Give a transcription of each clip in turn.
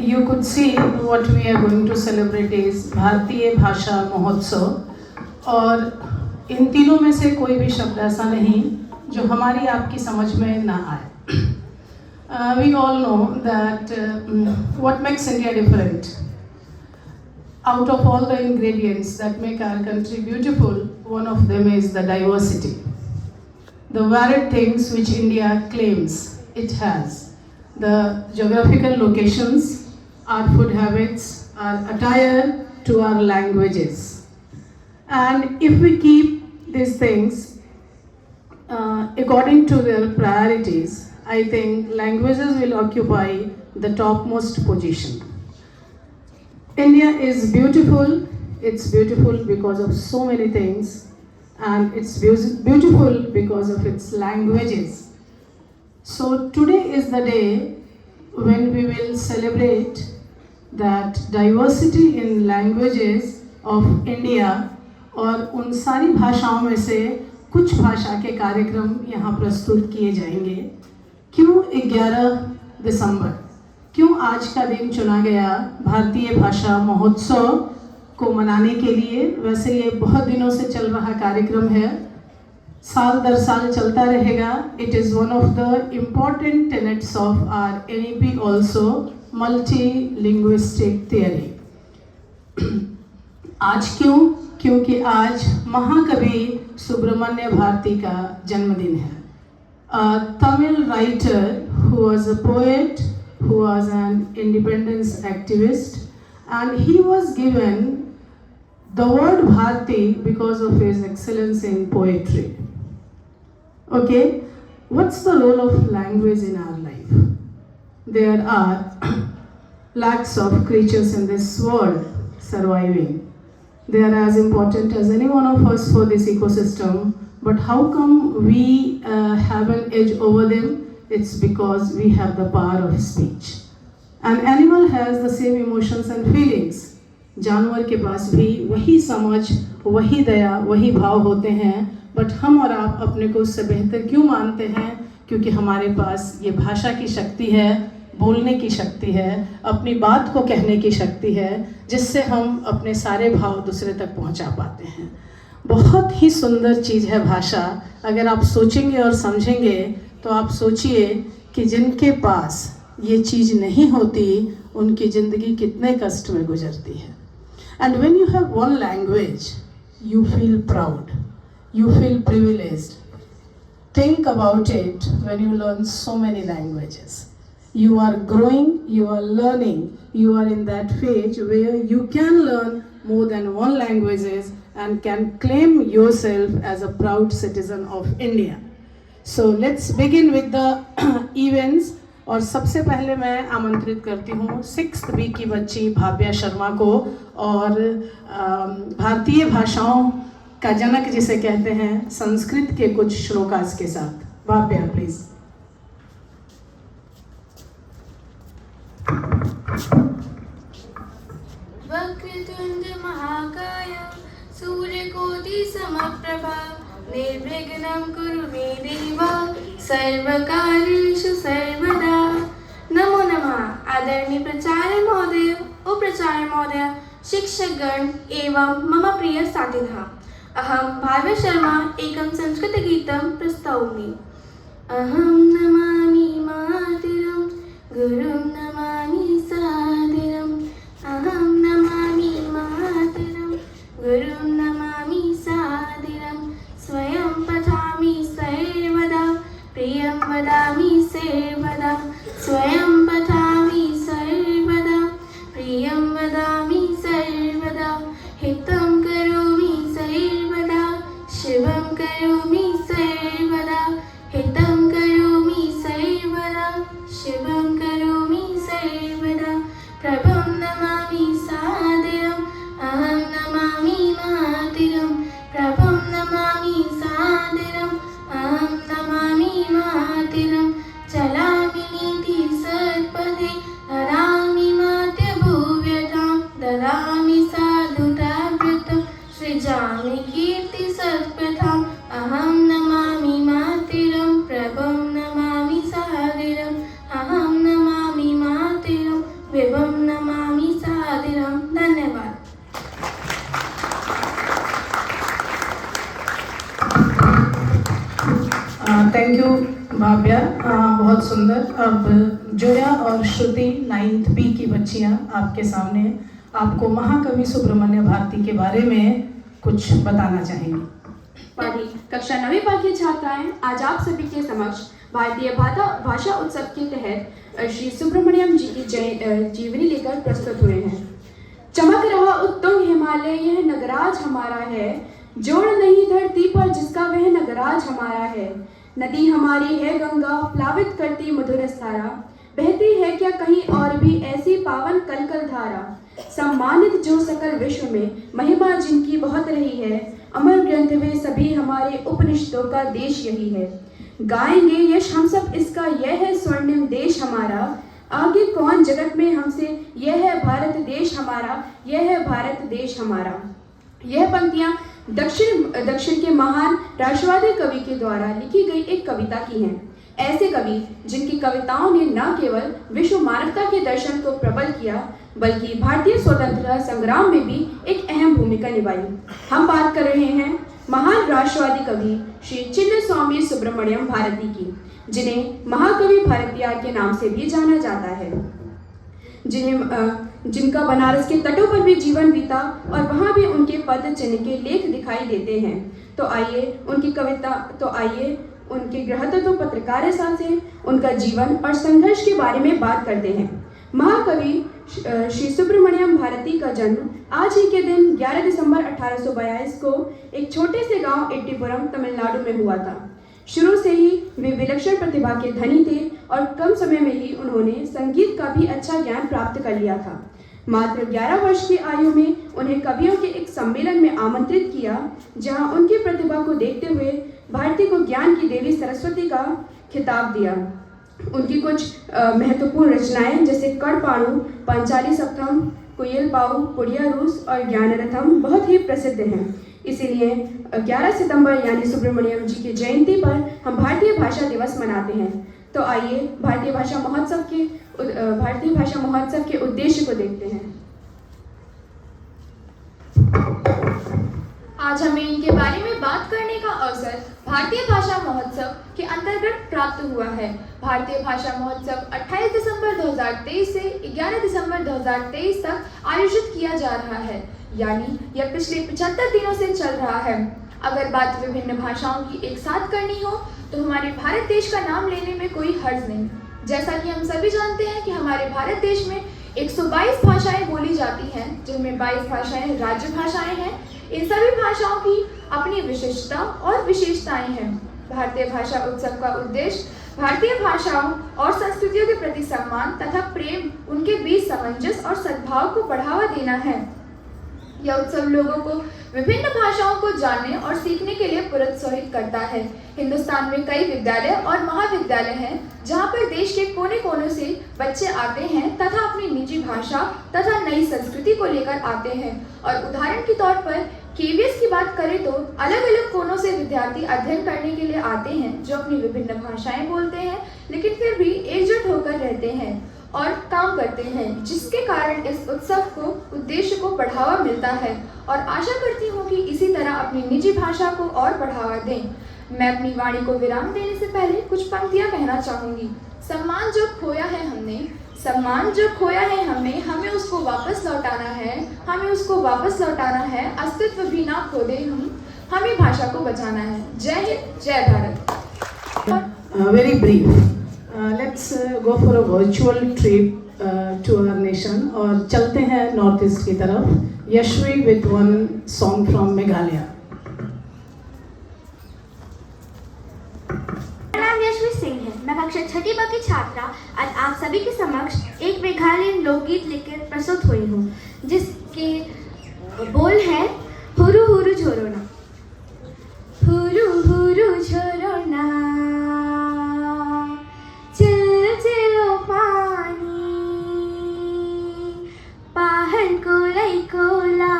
you could see what we are going to celebrate is भारतीय भाषा महोत्सव और इन तीनों में से कोई भी शब्द ऐसा नहीं जो हमारी आपकी समझ में ना आए. We all know that what makes India different. Out of all the ingredients that make our country beautiful, one of them is the diversity. The varied things which India claims it has. The geographical locations, our food habits, our attire to our languages. And if we keep these things according to their priorities, I think languages will occupy the topmost position. India is beautiful. It's beautiful because of so many things, and it's beautiful because of its languages. So today is the day when we will celebrate that diversity in languages of India, और उन सारी भाषाओं में से कुछ भाषा के कार्यक्रम यहाँ प्रस्तुत किए जाएंगे. क्यों 11 दिसंबर, क्यों आज का दिन चुना गया भारतीय भाषा महोत्सव को मनाने के लिए? वैसे ये बहुत दिनों से चल रहा कार्यक्रम है, साल दर साल चलता रहेगा. It is one of the important tenets of our NEP also, multi linguistic theory. आज क्यों? क्योंकि आज महाकवि सुब्रमण्य भारती का जन्मदिन है. Tamil writer who was a poet, who was an independence activist, and he was given the word Bharti because of his excellence in poetry. Okay, what's the role of language in our life? There are lakhs of creatures in this world surviving. They are as important as any one of us for this ecosystem, but how come we have an edge over them? It's because we have the power of speech. An animal has the same emotions and feelings. जानवर के पास भी वही समझ, वही दया, वही भाव होते हैं, बट हम और आप अपने को उससे बेहतर क्यों मानते हैं? क्योंकि हमारे पास ये भाषा की शक्ति है, बोलने की शक्ति है, अपनी बात को कहने की शक्ति है, जिससे हम अपने सारे भाव दूसरे तक पहुंचा पाते हैं. बहुत ही सुंदर चीज़ है भाषा. अगर आप सोचेंगे और समझेंगे तो आप सोचिए कि जिनके पास ये चीज़ नहीं होती उनकी ज़िंदगी कितने कष्ट में गुजरती है. And when you have one language, you feel proud, you feel privileged. Think about it when you learn so many languages. You are growing, you are learning, you are in that phase where you can learn more than one languages and can claim yourself as a proud citizen of India. So let's begin with the events. और सबसे पहले मैं आमंत्रित करती हूँ 6th B की बच्ची भाव्या शर्मा को, और भारतीय भाषाओं का जनक जिसे कहते हैं, संस्कृत के कुछ श्लोकास के साथ. भाव्या प्लीज. वक्रतुंड महाकाय सूर्यकोटि समप्रभा निर्विघ्नं कुरु मे देव सर्वकार्येषु सर्वदा. नमो नमः. आदरणीय प्राचार्य महोदय, उपप्राचार्य महोदय, शिक्षकगण एवं मम प्रिय साथिनः, अहं भाव्या शर्मा एकं संस्कृतगीतं प्रस्तौमि. अहं नमामि मातरं, गुरुं नमामि सादरम्. अहं नमामि मातरं, गुरुं नमामि सादरम्. स्वयं पठामि सर्वदा, प्रियं वदामि सर्वदा. स्वयं पठामि सर्वदा, प्रियं वदामि सर्वदा. हितं करोमि सर्वदा, शिवं करोमि सर्वदा. हितं करोमि सर्वदा, शिवं करोमि सर्वदा. प्रभुं नमामि सादरम्. अहं नमामि मातरम्. प्रभुं नमामि सादरम्. अहं नमामि मातरम्. चलामि नीति थैंक यू भाव्या, बहुत सुंदर। अब जोया और श्रुति 9th B की बच्चियां आपके सामने आपको महाकवि सुब्रमण्य भारती के बारे में कुछ बताना चाहेंगी। पढ़ी कक्षा 9वीं पाठ की छात्राएं आज आप सभी के समक्ष भारतीय भाषा उत्सव के तहत श्री सुब्रमण्यम जी की जीवनी लेकर प्रस्तुत हुए हैं। चमक रहा उत्तुंग हिमालय यह नगराज हमारा है, जोड़ नहीं धरती पर जिसका वह नगराज हमारा है। नदी हमारी है गंगा प्लावित करती मधुर धारा, बहती है क्या कहीं और भी ऐसी पावन कलकल धारा। सम्मानित जो सकल विश्व में महिमा जिनकी बहुत रही है, अमर ग्रंथ वे सभी हमारे उपनिषदों का देश यही है। गाएंगे यश हम सब इसका, यह है स्वर्णिम देश हमारा। आगे कौन जगत में हमसे, यह है भारत देश हमारा, यह है भारत देश हमारा। यह पंक्तियां दक्षिण के महान राष्ट्रवादी कवि के द्वारा लिखी गई एक कविता की हैं। ऐसे कवि जिनकी कविताओं ने न केवल विश्व मानवता के दर्शन को प्रबल किया, बल्कि भारतीय स्वतंत्रता संग्राम में भी एक अहम भूमिका निभाई। हम बात कर रहे हैं महान राष्ट्रवादी कवि श्री चिन्नस्वामी सुब्रमण्यम भारती की, जिन्हें महाकवि भारतीयार के नाम से भी जाना जाता है, जिनका बनारस के तटों पर भी जीवन बीता और वहाँ भी उनके पद चिन्ह के लेख दिखाई देते हैं। तो आइए उनके गृहतत्व पत्रकारिता से उनका जीवन और संघर्ष के बारे में बात करते हैं। महाकवि श्री सुब्रमण्यम भारती का जन्म आज ही के दिन 11 दिसंबर 1842 को एक छोटे से गांव एट्टीपुरम तमिलनाडु में हुआ था। शुरू से ही वे विलक्षण प्रतिभा के धनी थे और कम समय में ही उन्होंने संगीत का भी अच्छा ज्ञान प्राप्त कर लिया था। मात्र 11 वर्ष की आयु में उन्हें कवियों के एक सम्मेलन में आमंत्रित किया, जहां उनकी प्रतिभा को देखते हुए भारती को ज्ञान की देवी सरस्वती का खिताब दिया। उनकी कुछ महत्वपूर्ण रचनाएं जैसे कड़पाड़ू, पंचाली सप्तम, कुयल पाऊ, पुड़िया रूस और ज्ञानरथम बहुत ही प्रसिद्ध हैं। इसीलिए 11 सितंबर यानी सुब्रमण्यम जी की जयंती पर हम भारतीय भाषा दिवस मनाते हैं। तो आइए भारतीय भाषा महोत्सव के उद्देश्य को देखते हैं। आज हमें इनके बारे में बात करने का अवसर भारतीय भाषा महोत्सव के अंतर्गत प्राप्त हुआ है। भारतीय भाषा महोत्सव 28 दिसंबर 2023 से 11 दिसंबर 2023 तक आयोजित किया जा रहा है, यानी यह पिछले 75 दिनों से चल रहा है। अगर बात विभिन्न भाषाओं की एक साथ करनी हो तो हमारे भारत देश का नाम लेने में कोई हर्ज नहीं। जैसा कि हम सभी जानते हैं कि हमारे भारत देश में 122 भाषाएं बोली जाती हैं, जिनमें 22 भाषाएं राज्य भाषाएं हैं। इन सभी भाषाओं की अपनी विशिष्टता और विशेषताएं हैं। भारतीय भाषा उत्सव का उद्देश्य भारतीय भाषाओं और संस्कृतियों के प्रति सम्मान तथा प्रेम, उनके बीच सामंजस्य और सद्भाव को बढ़ावा देना है। यह उत्सव लोगों को विभिन्न भाषाओं को जानने और सीखने के लिए प्रोत्साहित करता है। हिंदुस्तान में कई विद्यालय और महाविद्यालय हैं, जहां पर देश के कोने कोने से बच्चे आते हैं तथा अपनी निजी भाषा तथा नई संस्कृति को लेकर आते हैं। और उदाहरण के तौर पर केवीएस की बात करें तो अलग अलग कोनों से विद्यार्थी अध्ययन करने के लिए आते हैं, जो अपनी विभिन्न भाषाएं बोलते हैं, लेकिन फिर भी एकजुट होकर रहते हैं और काम करते हैं, जिसके कारण इस उत्सव को उद्देश्य को बढ़ावा मिलता है। और आशा करती हूँ कि इसी तरह अपनी निजी भाषा को और बढ़ावा दें। मैं अपनी वाणी को विराम देने से पहले कुछ पंक्तियाँ कहना चाहूँगी। सम्मान जो खोया है हमने, हमें उसको वापस लौटाना है, अस्तित्व भी ना खो दे हमें भाषा को बचाना है। जय हिंद, जय Bharat. Very brief. Let's go for a virtual trip to our nation और चलते हैं नॉर्थ ईस्ट की तरफ। Yashvi with one song from Meghalaya. मेरा नाम यशवी सिंह है। मैं कक्षा 6ठी ब की छात्रा आज आप सभी के समक्ष एक मेघालयन लोकगीत लेकर प्रस्तुत हुई हूँ, जिसके बोल है हुरु हुरु झोरोना। हुरु हुरु झोरोना चिल चिलो पानी, पहाड़ कोलाई कोला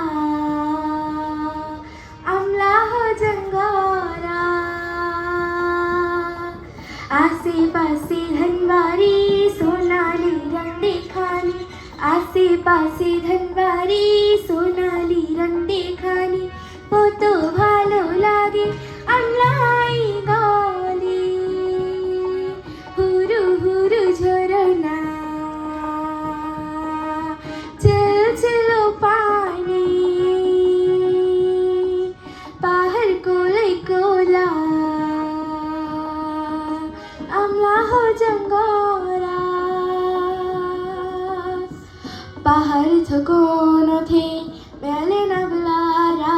अमला हो जंगोरा, आसे पासे धनवारी सोनाली रंग देखानी, आसे पासे धनवारी सोनाली रंग देखानी, पोतो भालो लागे अमलाई गौली, आमला हो जंगोरा पहाड़ थकोनो थे बेले न बुलारा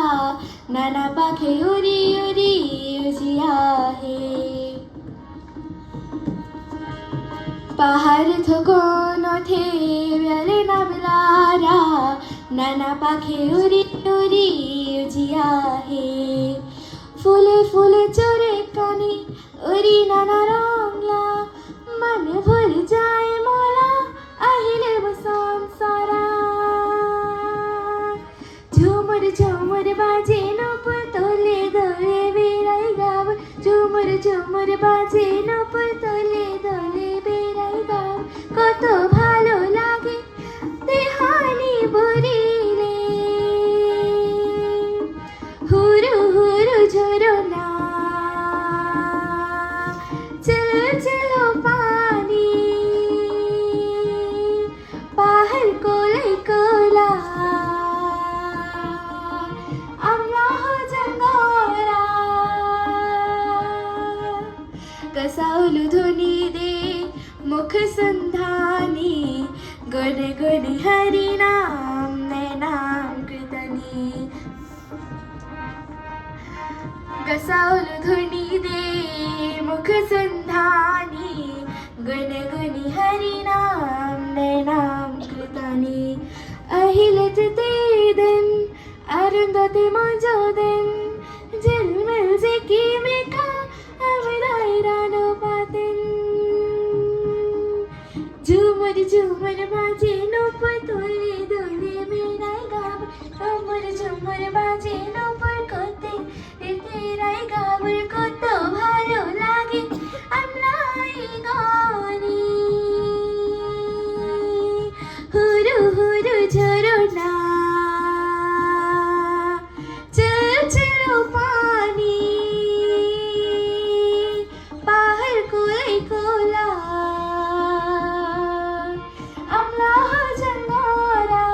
नाना पाखे उरी उरी उजिया है पहाड़ थकोनो थे बेले न बुलारा नाना पाखे उरी उरी उजिया है फूले फूले चोरे कानी उरी नाना रंगला मन भर जाए मोला अहिले बसोन सारा झुमुर झुमुर बाजे नप तोले दोले बेराई गाव झुमुर झुमुर बाजे नप तोले दोले बेराई गाव कत भालो लागे देहानी बुरिले हुरु हुरु झरो ना चलो चलो पानी बाहर कोले कोला आमला हो जंगोरा कसाउलु धुनी दे मुख संधानी गुण गुण हरि नाम नाम कृतनी कसाउलु धुनी दे मुख संधानी गुण गुण हरि नाम कृतनी अहिलत ते दिन अरुंधति मजो दिन झिलमिल से की मेखा अमराई रानो पातिन झूमर झूमर बाजे नोप तोले दोले मेराई गाव झूमर झूमर बाजे नोप कोते तेराई गाव कत भालो लागे আমলাই গানি হুরু হুরু ঝরনা চল চলো পানি পাহাড় কোলে কোলা আমলা জঙ্গরা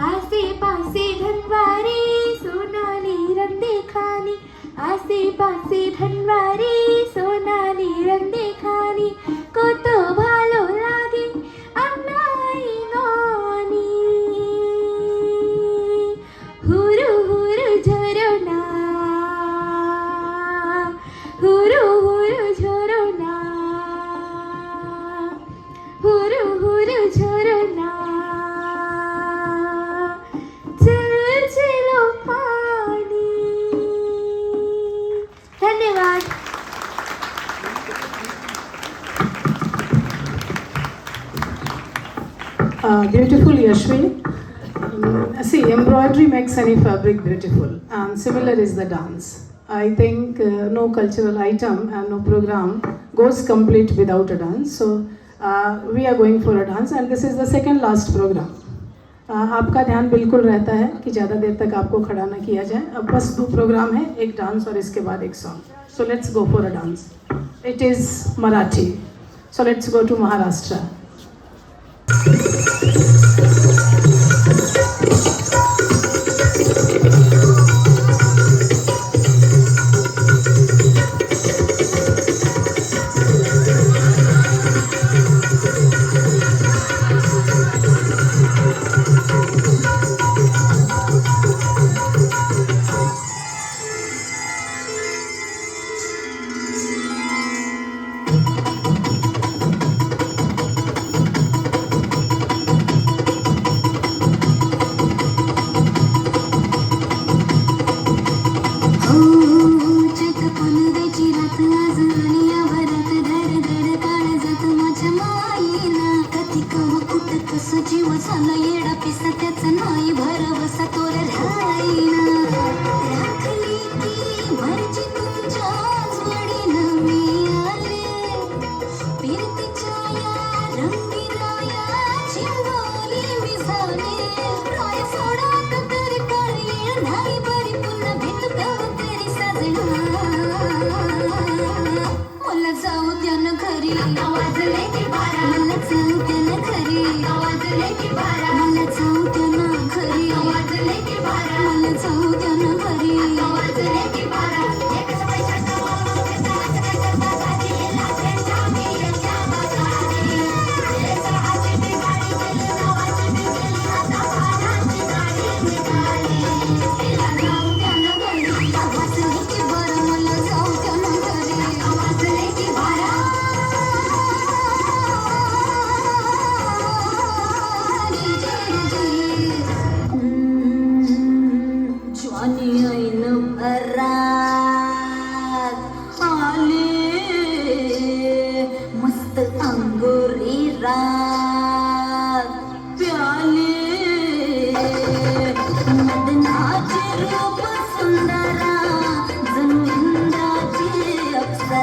आसे पासे धनवारी सोनाली रंग देखानी आसे पासे धनवारी सोनाली रंग देखानी को तो भालो लागे আমলাই गानी हुरु हुरु झरना हुरु हुरु झरना हुरु हुरु झरना चल चलो पानी धन्यवाद Beautiful, Yashvi. See, embroidery makes any fabric beautiful, and similar is the dance. I think no cultural item and no program goes complete without a dance. So we are going for a dance, and this is the second last program. आपका ध्यान बिल्कुल रहता है कि ज़्यादा देर तक आपको खड़ा ना किया जाए. अब बस 2 प्रोग्राम है, एक डांस और इसके बाद एक song. So let's go for a dance. It is Marathi. So let's go to Maharashtra.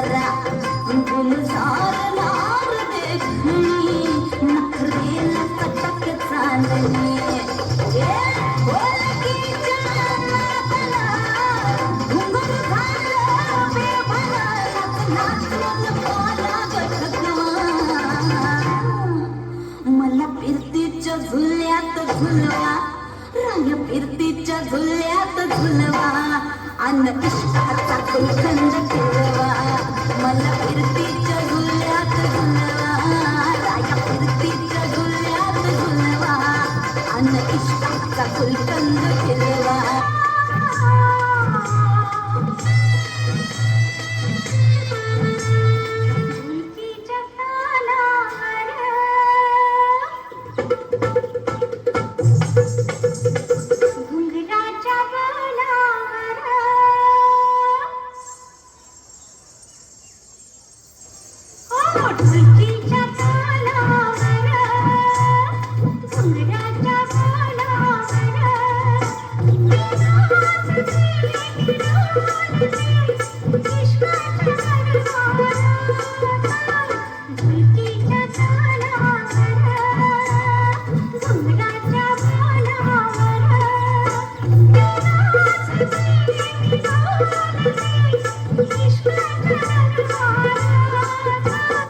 जरा गुलजार लाल देखणी नखरेल कटक चांदणी मला फिरतीच्या झुल्यात झुलवा राया फिरतीच्या झुल्यात झुलवा अन्न इष्टाचा गुलखंड ठेवा मला फिरतीच्या झुल्यात झुलवा राया फिरतीच्या झुल्यात झुलवा अन्न इष्टाचा गुलखंड ठेवा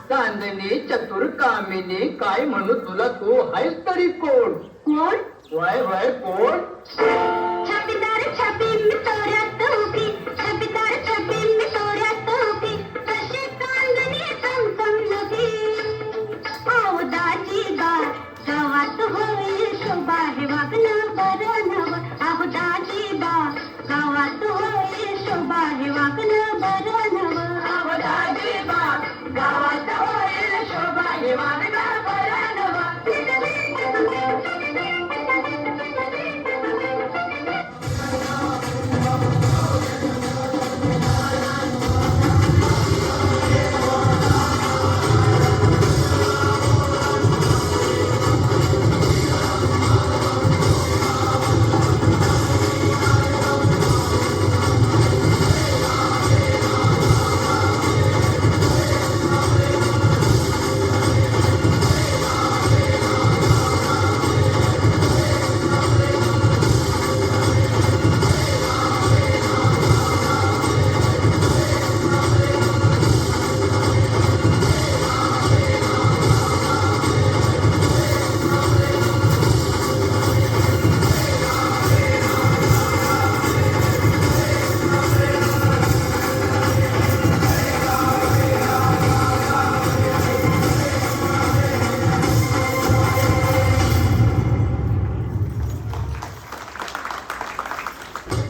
चांदणे चतुर कामिने काय म्हणू तुला तू आहेस तरी कोण कोण वय वय कोण छापीदार छापी मी तोऱ्यात उभी छापीदार छापी मी तोऱ्यात उभी तशी चांदणी चमचम लगी दाजी बा गावात होईल शोभा हे वागणं बरं नव आहो दाजी बा गावात होईल शोभा हे वागणं बरं नव आहो दाजी बा गावात होईल शोभा हे वागणं बरं नव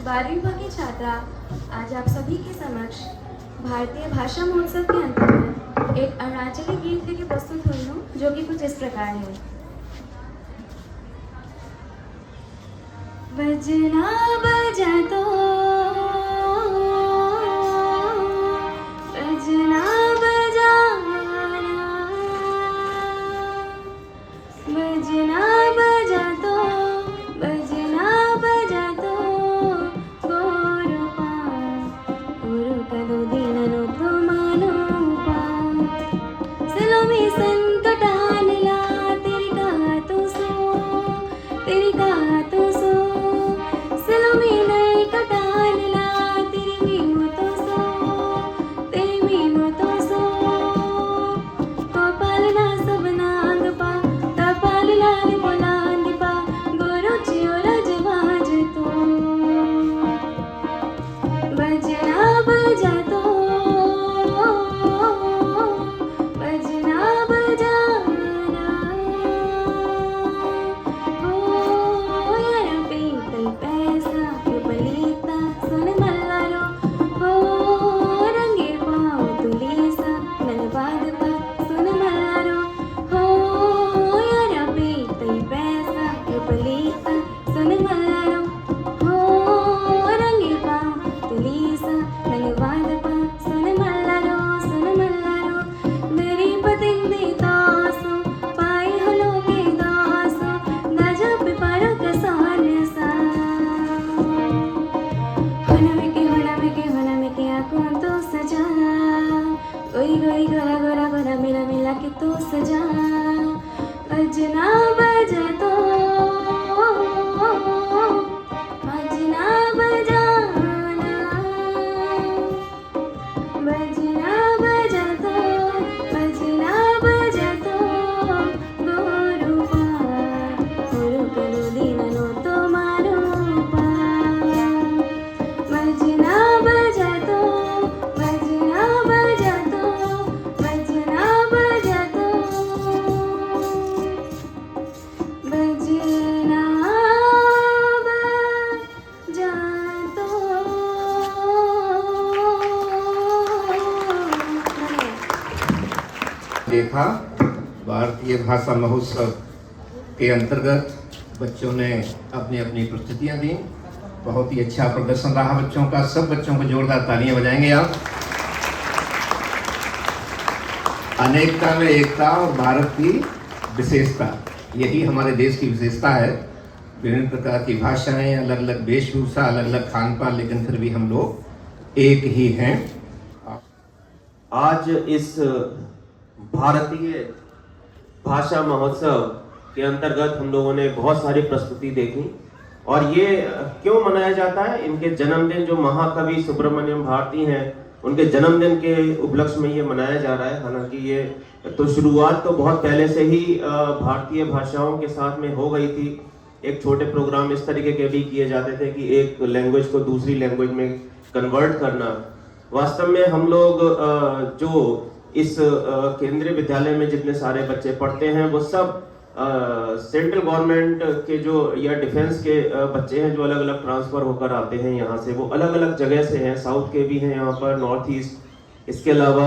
बारहवीं की छात्रा आज आप सभी के समक्ष भारतीय भाषा महोत्सव के अंतर्गत एक अरुणाचली गीत लेके प्रस्तुत हुई हूँ जो कि कुछ इस प्रकार है। बजना बजा तो बजना बजाना बजना बजा तो बजना बजा तो गोरुपा गुरुकलो दीननो तो मानोपा सलोमी संकटानला तेरी गातो सो तेरी गातो सो सलोमी नई कटानला तेरी मीमो तो सो तेरी मीमो तो सो गोपालना सबना अंगपा तपाल लाल बोलांदीपा गोरो चियोला जवाज तो बजना बजा तो बजना बजाना हो यार पीतल पैसा क्यों बलीता सुन मल्लारो हो रंगे पाँव तुलीसा नलबाद पा सुन मल्लारो हो यार पीतल पैसा क्यों बलीता सुन मल्लारो हो रंगे पाँव तुलीसा नलबाद पा सुन मल्लारो मेरी पतिंदी दासो पाई हलो के दासो गजा पे पारो के साने सा होना में के आँखों तो सजा गोरी गोरी गोरा गोरा गोरा मिला मिला के तो सजा बजना बजा तो बजना बजाना बजना बजा तो बजना बजा तो गोरूपा गोरुकलो दीननो तो मारूपा बजना बजा तो बजना बजा तो बजना बजा तो बजना बजा तो देखा भारतीय भाषा महोत्सव के अंतर्गत बच्चों ने अपनी अपनी प्रस्तुतियां दी। बहुत ही अच्छा प्रदर्शन रहा बच्चों का। सब बच्चों को जोरदार तालियां बजाएंगे आप। अनेकता में एकता और भारत की विशेषता, यही हमारे देश की विशेषता है। विभिन्न प्रकार की भाषाएं, अलग अलग वेशभूषा, अलग अलग खान पान, लेकिन फिर भी हम लोग एक ही हैं। आज इस भारतीय भाषा महोत्सव के अंतर्गत हम लोगों ने बहुत सारी प्रस्तुति देखी। और ये क्यों मनाया जाता है? इनके जन्मदिन, जो महाकवि सुब्रमण्यम भारती हैं, उनके जन्मदिन के उपलक्ष्य में ये मनाया जा रहा है। हालांकि ये तो शुरुआत तो बहुत पहले से ही भारतीय भाषाओं के साथ में हो गई थी। एक छोटे प्रोग्राम इस तरीके के भी किए जाते थे कि एक लैंग्वेज को दूसरी लैंग्वेज में कन्वर्ट करना। वास्तव में हम लोग जो इस केंद्रीय विद्यालय में जितने सारे बच्चे पढ़ते हैं वो सब सेंट्रल गवर्नमेंट के जो या डिफेंस के बच्चे हैं, जो अलग अलग ट्रांसफर होकर आते हैं यहाँ से। वो अलग अलग जगह से हैं, साउथ के भी हैं यहाँ पर, नॉर्थ ईस्ट, इसके अलावा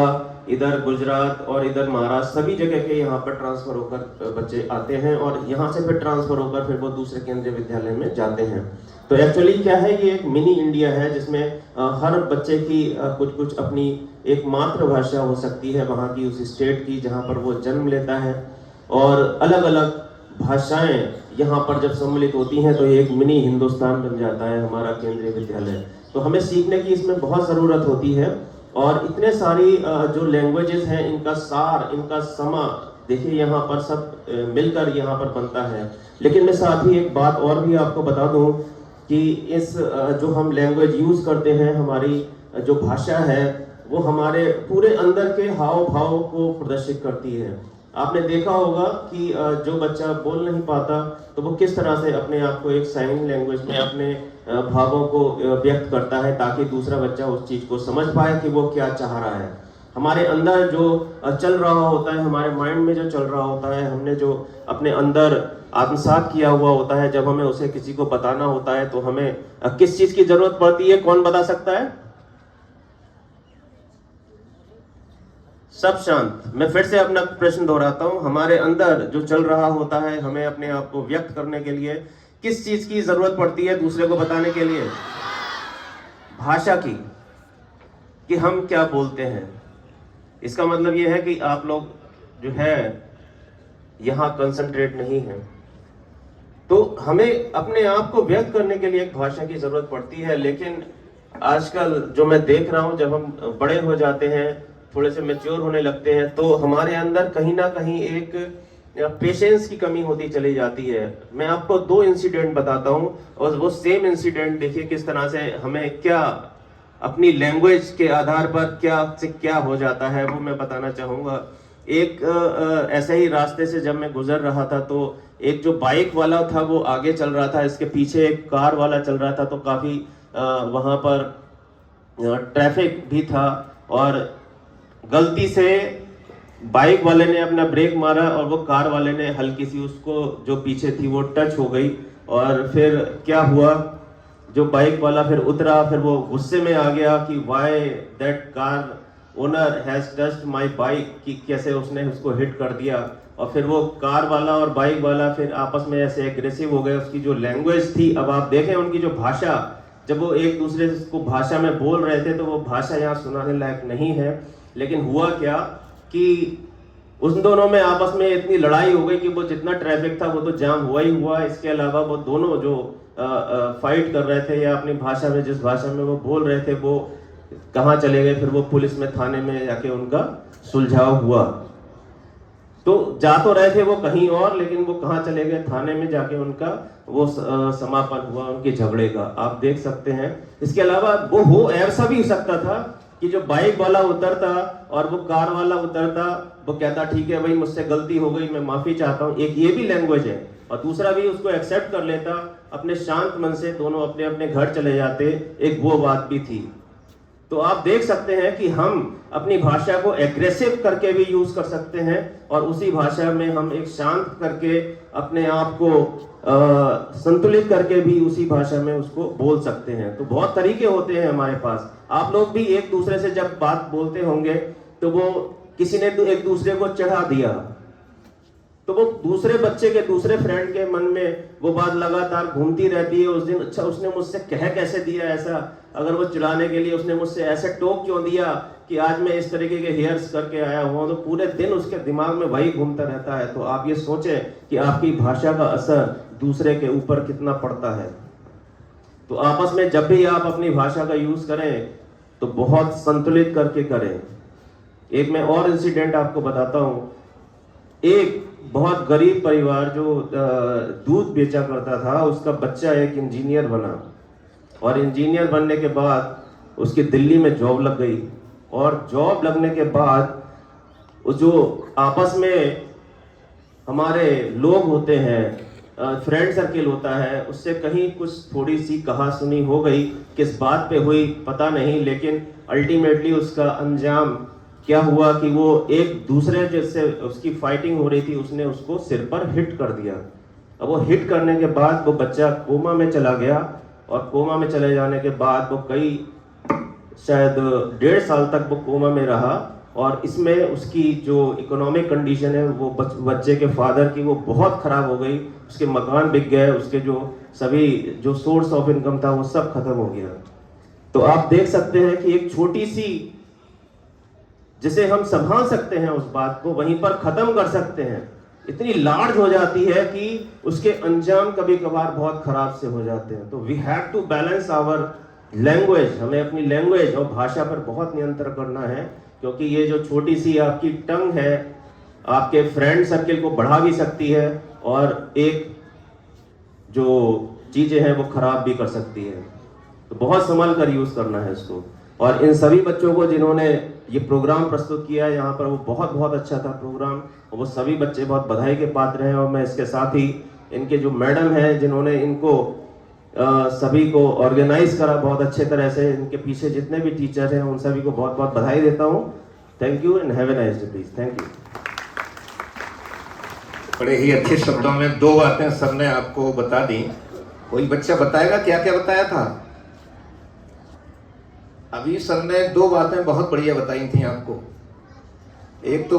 इधर गुजरात और इधर महाराष्ट्र, सभी जगह के यहाँ पर ट्रांसफर होकर बच्चे आते हैं और यहाँ से फिर ट्रांसफर होकर फिर वो दूसरे केंद्रीय विद्यालय में जाते हैं। तो एक्चुअली क्या है, ये एक मिनी इंडिया है जिसमें हर बच्चे की कुछ कुछ अपनी एक मातृभाषा हो सकती है वहाँ की, उस स्टेट की जहाँ पर वो जन्म लेता है। और अलग अलग भाषाएं यहाँ पर जब सम्मिलित होती हैं तो ये एक मिनी हिंदुस्तान बन जाता है हमारा केंद्रीय विद्यालय। तो हमें सीखने की इसमें बहुत ज़रूरत होती है। और इतने सारी जो लैंग्वेजेस हैं, इनका सार, इनका समा देखिए यहाँ पर सब मिलकर यहाँ पर बनता है। लेकिन मैं साथ ही एक बात और भी आपको बता दूँ कि इस जो हम लैंग्वेज यूज़ करते हैं, हमारी जो भाषा है, वो हमारे पूरे अंदर के हाव भाव को प्रदर्शित करती है। आपने देखा होगा कि जो बच्चा बोल नहीं पाता तो वो किस तरह से अपने आप को एक साइन लैंग्वेज में अपने भावों को व्यक्त करता है ताकि दूसरा बच्चा उस चीज़ को समझ पाए कि वो क्या चाह रहा है। हमारे अंदर जो चल रहा होता है, हमारे माइंड में जो चल रहा होता है, हमने जो अपने अंदर आत्मसात किया हुआ होता है, जब हमें उसे किसी को बताना होता है तो हमें किस चीज़ की ज़रूरत पड़ती है? कौन बता सकता है? सब शांत। मैं फिर से अपना प्रश्न दोहराता हूं। हमारे अंदर जो चल रहा होता है, हमें अपने आप को व्यक्त करने के लिए किस चीज की जरूरत पड़ती है दूसरे को बताने के लिए? भाषा की, कि हम क्या बोलते हैं। इसका मतलब यह है कि आप लोग जो है यहाँ कंसंट्रेट नहीं है। तो हमें अपने आप को व्यक्त करने के लिए एक भाषा की जरूरत पड़ती है। लेकिन आजकल जो मैं देख रहा हूँ, जब हम बड़े हो जाते हैं, थोड़े से मैच्योर होने लगते हैं, तो हमारे अंदर कहीं ना कहीं एक पेशेंस की कमी होती चली जाती है। मैं आपको 2 इंसिडेंट बताता हूं और वो सेम इंसिडेंट देखिए किस तरह से हमें क्या अपनी लैंग्वेज के आधार पर क्या से क्या हो जाता है, वो मैं बताना चाहूँगा। एक ऐसे ही रास्ते से जब मैं गुजर रहा था तो एक जो बाइक वाला था वो आगे चल रहा था, इसके पीछे एक कार वाला चल रहा था। तो काफ़ी वहाँ पर ट्रैफिक भी था और गलती से बाइक वाले ने अपना ब्रेक मारा और वो कार वाले ने हल्की सी उसको जो पीछे थी वो टच हो गई। और फिर क्या हुआ, जो बाइक वाला फिर उतरा, फिर वो गुस्से में आ गया कि why that car owner has touched my bike, कि कैसे उसने उसको हिट कर दिया। और फिर वो कार वाला और बाइक वाला फिर आपस में ऐसे एग्रेसिव हो गए। उसकी जो लैंग्वेज थी, अब आप देखें उनकी जो भाषा, जब वो एक दूसरे को भाषा में बोल रहे थे तो वो भाषा यहाँ सुनाने लायक नहीं है। लेकिन हुआ क्या कि उन दोनों में आपस में इतनी लड़ाई हो गई कि वो जितना ट्रैफिक था वो तो जाम हुआ ही हुआ। इसके अलावा वो दोनों जो फाइट कर रहे थे या अपनी भाषा में जिस भाषा में वो बोल रहे थे वो कहाँ चले गए, फिर वो पुलिस में थाने में जाके उनका सुलझाव हुआ। तो जा तो रहे थे वो कहीं और, लेकिन वो कहाँ चले गए, थाने में जाके उनका वो समापन हुआ उनके झगड़े का, आप देख सकते हैं। इसके अलावा वो हो ऐसा भी हो सकता था कि जो बाइक वाला उतरता और वो कार वाला उतरता, वो कहता ठीक है भाई मुझसे गलती हो गई, मैं माफी चाहता हूँ, एक ये भी लैंग्वेज है, और दूसरा भी उसको एक्सेप्ट कर लेता, अपने शांत मन से दोनों अपने अपने घर चले जाते, एक वो बात भी थी। तो आप देख सकते हैं कि हम अपनी भाषा को एग्रेसिव करके भी यूज कर सकते हैं, और उसी भाषा में हम एक शांत करके अपने आप को संतुलित करके भी उसी भाषा में उसको बोल सकते हैं। तो बहुत तरीके होते हैं हमारे पास। आप लोग भी एक दूसरे से जब बात बोलते होंगे तो वो किसी ने एक दूसरे को चढ़ा दिया, तो वो दूसरे बच्चे के दूसरे फ्रेंड के मन में वो बात लगातार घूमती रहती है। उस दिन अच्छा उसने मुझसे कह कैसे दिया ऐसा, अगर वो चिढ़ाने के लिए उसने मुझसे ऐसे टोक क्यों दिया कि आज मैं इस तरीके के हेयर्स करके आया हूँ, तो पूरे दिन उसके दिमाग में वही घूमता रहता है। तो आप ये सोचें कि आपकी भाषा का असर दूसरे के ऊपर कितना पड़ता है। तो आपस में जब भी आप अपनी भाषा का यूज करें तो बहुत संतुलित करके करें। एक मैं और इंसिडेंट आपको बताता हूँ। एक बहुत गरीब परिवार जो दूध बेचा करता था, उसका बच्चा एक इंजीनियर बना, और इंजीनियर बनने के बाद उसकी दिल्ली में जॉब लग गई, और जॉब लगने के बाद जो आपस में हमारे लोग होते हैं, फ्रेंड सर्किल होता है, उससे कहीं कुछ थोड़ी सी कहा सुनी हो गई, किस बात पे हुई पता नहीं, लेकिन अल्टीमेटली उसका अंजाम क्या हुआ कि वो एक दूसरे जैसे उसकी फाइटिंग हो रही थी, उसने उसको सिर पर हिट कर दिया। अब वो हिट करने के बाद वो बच्चा कोमा में चला गया, और कोमा में चले जाने के बाद वो कई शायद 1.5 साल तक वो कोमा में रहा, और इसमें उसकी जो इकोनॉमिक कंडीशन है वो बच्चे के फादर की वो बहुत खराब हो गई। उसके मकान बिक गए, उसके जो सभी जो सोर्स ऑफ इनकम था वो सब खत्म हो गया। तो आप देख सकते हैं कि एक छोटी सी जिसे हम संभाल सकते हैं उस बात को वहीं पर खत्म कर सकते हैं, इतनी लार्ज हो जाती है कि उसके अंजाम कभी कभार बहुत खराब से हो जाते हैं। तो we have to balance our language, हमें अपनी लैंग्वेज और भाषा पर बहुत नियंत्रण करना है, क्योंकि ये जो छोटी सी आपकी टंग है आपके फ्रेंड सर्किल को बढ़ा भी सकती है, और एक जो चीजें हैं वो खराब भी कर सकती है। तो बहुत संभल कर यूज करना है इसको। और इन सभी बच्चों को जिन्होंने ये प्रोग्राम प्रस्तुत किया है यहाँ पर, वो बहुत अच्छा था प्रोग्राम, और वो सभी बच्चे बहुत बधाई के पात्र हैं। और मैं इसके साथ ही इनके जो मैडम हैं जिन्होंने इनको सभी को ऑर्गेनाइज करा बहुत अच्छे तरह से, इनके पीछे जितने भी टीचर हैं उन सभी को बहुत बधाई देता हूँ। Thank you and have a nice day please. Thank you. बड़े ही अच्छे शब्दों में 2 बातें सर ने आपको बता दी। कोई बच्चा बताएगा क्या क्या बताया था? अभी सर ने 2 बातें बहुत बढ़िया बताई थी आपको। एक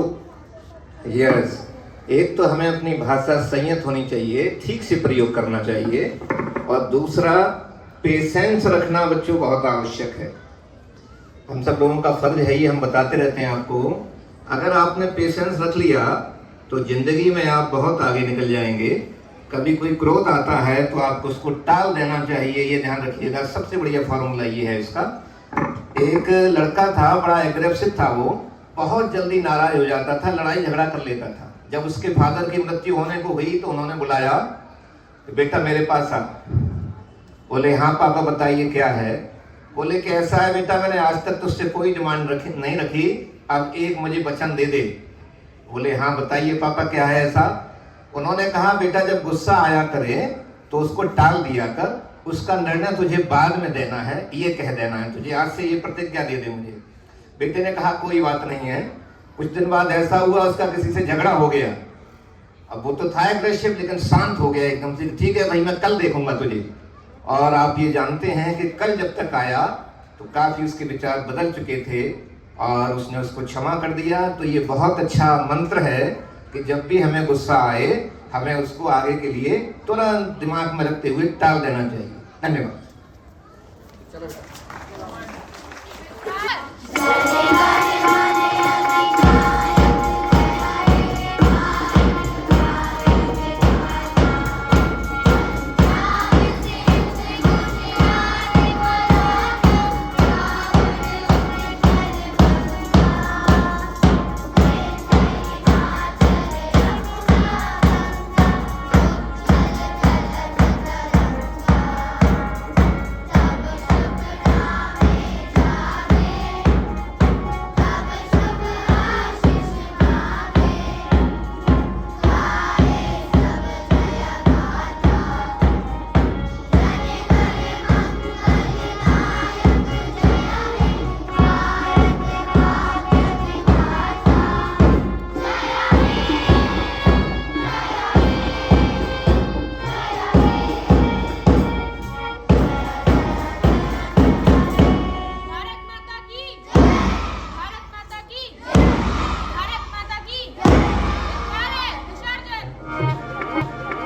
तो हमें अपनी भाषा संयत होनी चाहिए, ठीक से प्रयोग करना चाहिए, और दूसरा पेशेंस रखना बच्चों बहुत आवश्यक है। हम सब लोगों का फर्ज है, ये हम बताते रहते हैं आपको। अगर आपने पेशेंस रख लिया तो जिंदगी में आप बहुत आगे निकल जाएंगे। कभी कोई क्रोध आता है तो आपको उसको टाल देना चाहिए, ये ध्यान रखिएगा। सबसे बढ़िया फॉर्मूला ये है इसका। एक लड़का था, बड़ा एग्रेसिव था, वो बहुत जल्दी नाराज हो जाता था, लड़ाई झगड़ा कर लेता था। जब उसके फादर की मृत्यु होने को हुई तो उन्होंने बुलाया, बेटा मेरे पास आ। बोले हाँ पापा बताइए क्या है। बोले कि ऐसा है बेटा, मैंने आज तक तुझसे कोई डिमांड नहीं रखी, अब एक मुझे वचन दे दे। बोले हाँ बताइए पापा क्या है ऐसा। उन्होंने कहा बेटा जब गुस्सा आया करे तो उसको टाल दिया कर, उसका निर्णय तुझे बाद में देना है, ये कह देना है तुझे, आज से ये प्रतिज्ञा दे दे मुझे। बेटे ने कहा कोई बात नहीं है। कुछ दिन बाद ऐसा हुआ उसका किसी से झगड़ा हो गया। अब वो तो था एग्रेसिव लेकिन शांत हो गया एकदम से, ठीक है भाई मैं कल देखूंगा तुझे। और आप ये जानते हैं कि कल जब तक आया तो काफी उसके विचार बदल चुके थे और उसने उसको क्षमा कर दिया। तो ये बहुत अच्छा मंत्र है कि जब भी हमें गुस्सा आए हमें उसको आगे के लिए तुरंत दिमाग में रखते हुए टाल देना चाहिए। धन्यवाद।